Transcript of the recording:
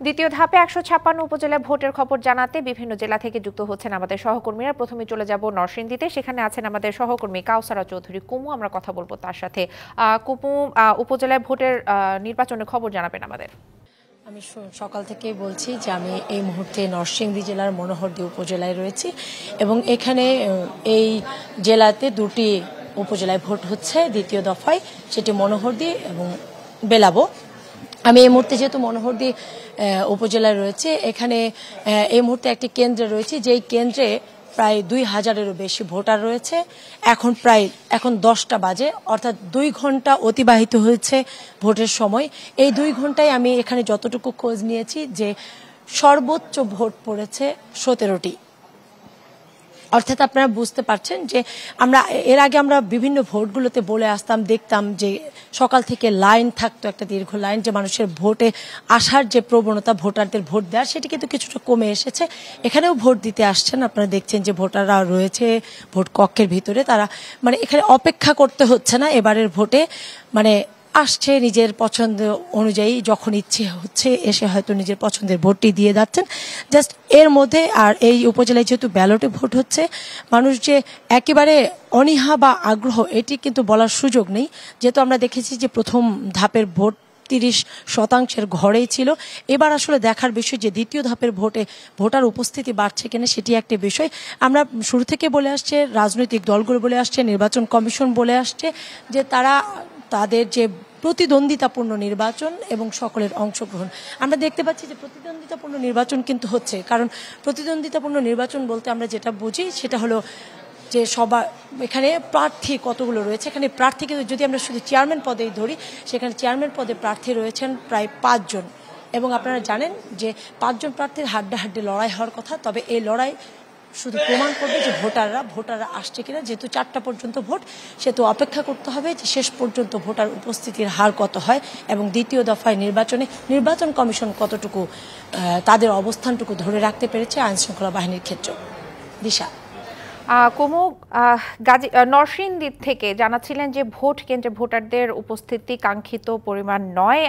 দ্বিতীয় ধাপে ১৫৬ উপজেলায় ভোটের খবর জানাতে বিভিন্ন জেলা থেকে যুক্ত হচ্ছেন আমাদের সহকর্মীরা। প্রথমে চলে যাব নরসিংদীতে, সেখানে আছেন আমাদের সহকর্মী কাউসারা চৌধুরী কুমু। আমরা কথা বলবো তার সাথে। কুমু, উপজেলায় ভোটের নির্বাচনের খবর জানাবেন আমাদের। আমি সকাল থেকেই বলছি যে আমি এই মুহূর্তে নরসিংদী জেলার মনোহরদী উপজেলায় রয়েছি এবং এখানে এই জেলাতে দুটি উপজেলায় ভোট হচ্ছে দ্বিতীয় দফায়, সেটি মনোহরদী এবং বেলাবো। আমি এই মুহূর্তে যেহেতু মনোহরদী উপজেলায় রয়েছে, এখানে এই মুহূর্তে একটি কেন্দ্রে রয়েছে, যেই কেন্দ্রে প্রায় ২,০০০-এরও বেশি ভোটার রয়েছে। এখন 10টা বাজে, অর্থাৎ 2 ঘন্টা অতিবাহিত হয়েছে ভোটের সময়। এই 2 ঘন্টায় আমি এখানে যতটুকু খোঁজ নিয়েছি যে সর্বোচ্চ ভোট পড়েছে 17টি। অর্থাৎ আপনারা বুঝতে পারছেন যে এর আগে আমরা বিভিন্ন ভোটগুলোতে বলে আসতাম, দেখতাম যে সকাল থেকে লাইন থাকতো, একটা দীর্ঘ লাইন, যে মানুষের ভোটে আসার যে প্রবণতা, ভোটারদের ভোট দেওয়ার, সেটি কিন্তু কিছুটা কমে এসেছে। এখানেও ভোট দিতে আসছেন, আপনারা দেখছেন যে ভোটাররা রয়েছে ভোট কক্ষের ভিতরে। তারা এখানে অপেক্ষা করতে হচ্ছে না এবারের ভোটে, আসছে নিজের পছন্দ অনুযায়ী, যখন ইচ্ছে হচ্ছে এসে হয়তো নিজের পছন্দের ভোটটি দিয়ে যাচ্ছেন। জাস্ট এর মধ্যে, আর এই উপজেলায় যেহেতু ব্যালটে ভোট হচ্ছে, মানুষ যে একেবারে অনীহা বা আগ্রহ এটি কিন্তু বলার সুযোগ নেই, যেহেতু আমরা দেখেছি যে প্রথম ধাপের ভোট 30% ঘরেই ছিল। এবার আসলে দেখার বিষয় যে দ্বিতীয় ধাপের ভোটে ভোটার উপস্থিতি বাড়ছে কিনা, সেটি একটি বিষয়। আমরা শুরু থেকে বলে আসছে, রাজনৈতিক দলগুলো বলে আসছে, নির্বাচন কমিশন বলে আসছে যে তাদের যে প্রতিদ্বন্দ্বিতাপূর্ণ নির্বাচন এবং সকলের অংশগ্রহণ। আমরা দেখতে পাচ্ছি যে প্রতিদ্বন্দ্বিতাপূর্ণ নির্বাচন কিন্তু হচ্ছে, কারণ প্রতিদ্বন্দ্বিতাপূর্ণ নির্বাচন বলতে আমরা যেটা বুঝি সেটা হলো যে এখানে প্রার্থী কতগুলো রয়েছে। এখানে প্রার্থী কিন্তু যদি আমরা শুধু চেয়ারম্যান পদেই ধরি, সেখানে চেয়ারম্যান পদে প্রার্থী রয়েছেন প্রায় 5 জন, এবং আপনারা জানেন যে 5 জন প্রার্থীর হাড্ডাহাড্ডি লড়াই হওয়ার কথা। তবে এই লড়াই শুধু প্রমাণ করবে যে ভোটাররা আসছে কিনা। যেহেতু 4টা পর্যন্ত ভোট, সেহেতু অপেক্ষা করতে হবে যে শেষ পর্যন্ত ভোটার উপস্থিতির হার কত হয় এবং দ্বিতীয় দফায় নির্বাচন কমিশন কতটুকু তাদের অবস্থানটুকু ধরে রাখতে পেরেছে আইন শৃঙ্খলা বাহিনীর ক্ষেত্রে। দিশা। কুমু, নরসিংদী থেকে জানাচ্ছিলেন যে ভোট কেন্দ্রে ভোটারদের উপস্থিতি কাঙ্ক্ষিত পরিমাণ নয়।